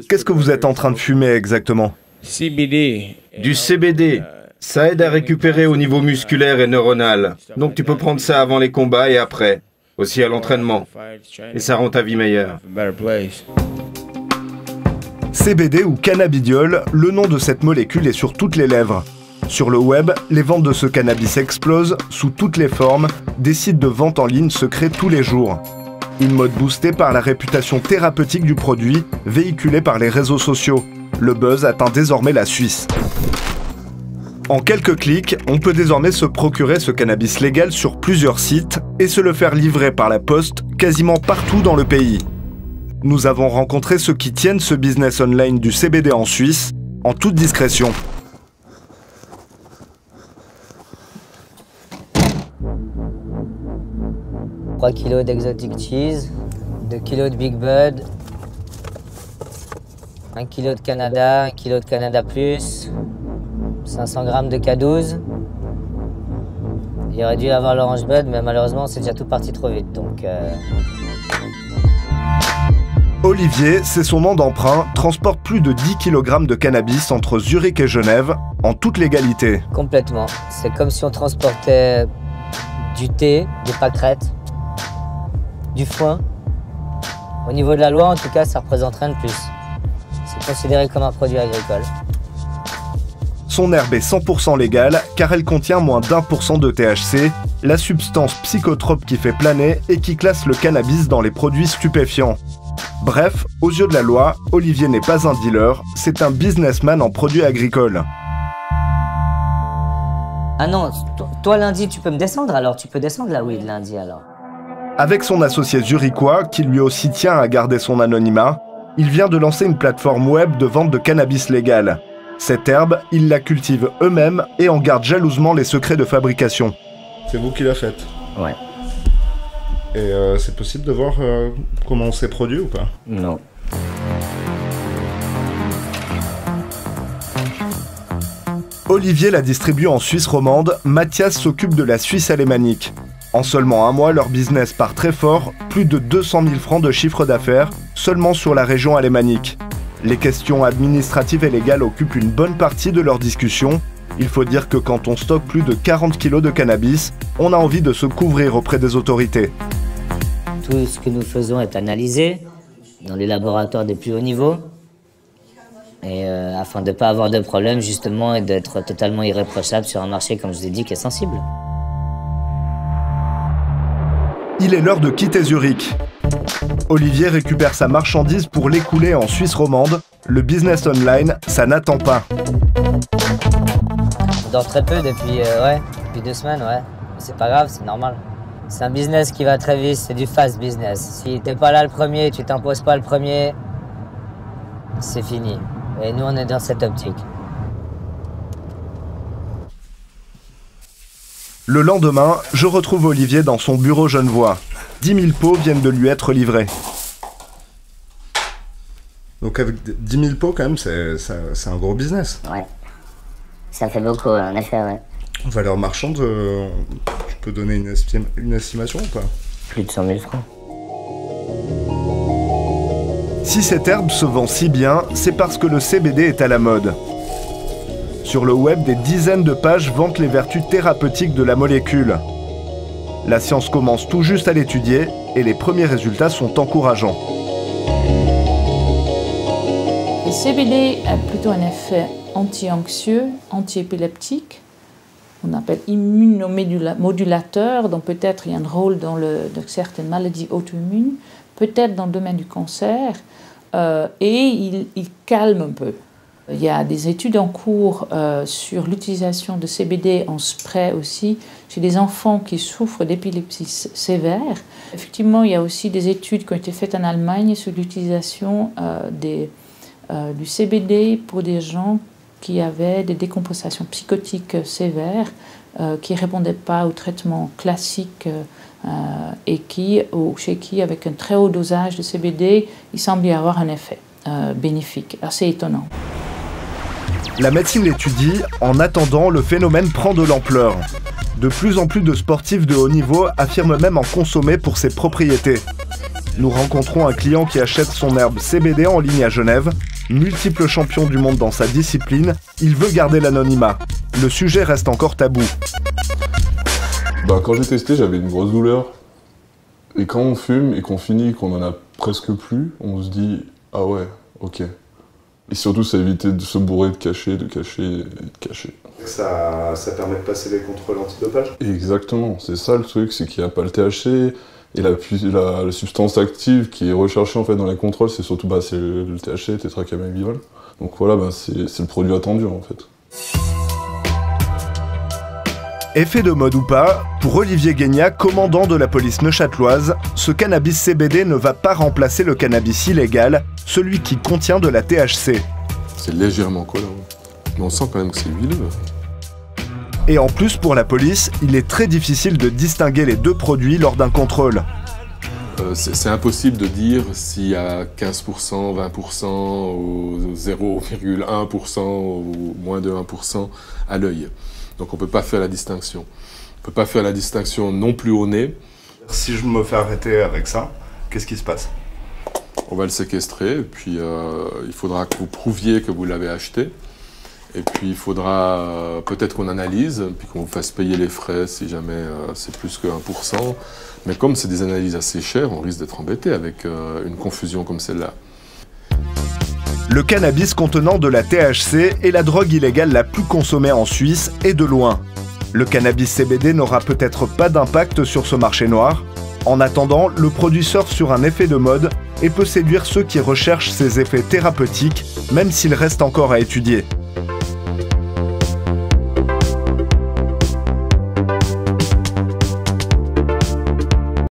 Qu'est-ce que vous êtes en train de fumer exactement? Du CBD. Ça aide à récupérer au niveau musculaire et neuronal. Donc tu peux prendre ça avant les combats et après. Aussi à l'entraînement. Et ça rend ta vie meilleure. CBD ou cannabidiol, le nom de cette molécule est sur toutes les lèvres. Sur le web, les ventes de ce cannabis explosent sous toutes les formes, des sites de vente en ligne se créent tous les jours. Une mode boostée par la réputation thérapeutique du produit, véhiculée par les réseaux sociaux. Le buzz atteint désormais la Suisse. En quelques clics, on peut désormais se procurer ce cannabis légal sur plusieurs sites et se le faire livrer par la poste quasiment partout dans le pays. Nous avons rencontré ceux qui tiennent ce business online du CBD en Suisse, en toute discrétion. « 3 kg d'exotic cheese, 2 kg de Big Bud, 1 kg de Canada, 1 kg de Canada Plus, 500 g de K12. Il aurait dû avoir l'Orange Bud, mais malheureusement, c'est déjà tout parti trop vite. Donc, Olivier, c'est son nom d'emprunt, transporte plus de 10 kg de cannabis entre Zurich et Genève, en toute légalité. Complètement. C'est comme si on transportait du thé, des pâquerettes, du foin. Au niveau de la loi, en tout cas, ça représente rien de plus. C'est considéré comme un produit agricole. Son herbe est 100% légale car elle contient moins d'1% de THC, la substance psychotrope qui fait planer et qui classe le cannabis dans les produits stupéfiants. Bref, aux yeux de la loi, Olivier n'est pas un dealer, c'est un businessman en produits agricoles. Ah non, toi lundi tu peux me descendre alors, tu peux descendre la weed lundi alors. Avec son associé zurichois, qui lui aussi tient à garder son anonymat, il vient de lancer une plateforme web de vente de cannabis légal. Cette herbe, ils la cultivent eux-mêmes et en gardent jalousement les secrets de fabrication. C'est vous qui la faites? Ouais. Et c'est possible de voir comment c'est produit ou pas? Non. Olivier la distribue en Suisse romande, Mathias s'occupe de la Suisse alémanique. En seulement un mois, leur business part très fort, plus de 200 000 francs de chiffre d'affaires, seulement sur la région alémanique. Les questions administratives et légales occupent une bonne partie de leur discussion. Il faut dire que quand on stocke plus de 40 kg de cannabis, on a envie de se couvrir auprès des autorités. Tout ce que nous faisons est analysé dans les laboratoires des plus hauts niveaux. Et afin de ne pas avoir de problème justement et d'être totalement irréprochable sur un marché, comme je vous ai dit, qui est sensible. Il est l'heure de quitter Zurich. Olivier récupère sa marchandise pour l'écouler en Suisse romande. Le business online, ça n'attend pas. Je dors très peu depuis 2 semaines, ouais. C'est pas grave, c'est normal. C'est un business qui va très vite, c'est du fast business. Si t'es pas là le premier, tu t'imposes pas le premier, c'est fini. Et nous, on est dans cette optique. Le lendemain, je retrouve Olivier dans son bureau genevois. 10 000 pots viennent de lui être livrés. Donc avec 10 000 pots, quand même, c'est un gros business. Ouais. Ça fait beaucoup, en effet, ouais. Valeur marchande, tu peux donner une estimation ou pas? Plus de 100 000 francs. Si cette herbe se vend si bien, c'est parce que le CBD est à la mode. Sur le web, des dizaines de pages vantent les vertus thérapeutiques de la molécule. La science commence tout juste à l'étudier et les premiers résultats sont encourageants. Le CBD a plutôt un effet anti-anxieux, anti-épileptique. On appelle immunomodulateur, donc peut-être il y a un rôle dans certaines maladies auto-immunes, peut-être dans le domaine du cancer, et il calme un peu. Il y a des études en cours sur l'utilisation de CBD en spray aussi chez des enfants qui souffrent d'épilepsie sévère. Effectivement, il y a aussi des études qui ont été faites en Allemagne sur l'utilisation du CBD pour des gens qui avaient des décompensations psychotiques sévères, qui ne répondaient pas au traitement classique et chez qui, avec un très haut dosage de CBD, il semble y avoir un effet bénéfique, assez étonnant. La médecine l'étudie, en attendant, le phénomène prend de l'ampleur. De plus en plus de sportifs de haut niveau affirment même en consommer pour ses propriétés. nous rencontrons un client qui achète son herbe CBD en ligne à Genève. Multiple champion du monde dans sa discipline, il veut garder l'anonymat. Le sujet reste encore tabou. Quand j'ai testé, j'avais une grosse douleur. Et quand on fume et qu'on finit, qu'on en a presque plus, on se dit « Ah ouais, ok ». Et surtout, ça évite de se bourrer, de cacher, de cacher et de cacher. Ça permet de passer les contrôles antidopage? Exactement, c'est ça le truc, c'est qu'il n'y a pas le THC. Et la substance active qui est recherchée en fait dans les contrôles, c'est surtout c'est le THC, tétracannabinol. Donc voilà, c'est le produit attendu en fait. Effet de mode ou pas, pour Olivier Guénia, commandant de la police neuchâteloise, ce cannabis CBD ne va pas remplacer le cannabis illégal, celui qui contient de la THC. C'est légèrement collant, mais on sent quand même que c'est huileux. Et en plus, pour la police, il est très difficile de distinguer les deux produits lors d'un contrôle. C'est impossible de dire s'il y a 15%, 20% ou 0,1% ou moins de 1% à l'œil. Donc on ne peut pas faire la distinction. On ne peut pas faire la distinction non plus au nez. Si je me fais arrêter avec ça, qu'est-ce qui se passe? On va le séquestrer, et puis il faudra que vous prouviez que vous l'avez acheté. Et puis il faudra peut-être qu'on analyse, puis qu'on vous fasse payer les frais si jamais c'est plus que 1%. Mais comme c'est des analyses assez chères, on risque d'être embêté avec une confusion comme celle-là. Le cannabis contenant de la THC est la drogue illégale la plus consommée en Suisse et de loin. Le cannabis CBD n'aura peut-être pas d'impact sur ce marché noir. En attendant, le produit surfe sur un effet de mode et peut séduire ceux qui recherchent ses effets thérapeutiques, même s'il reste encore à étudier.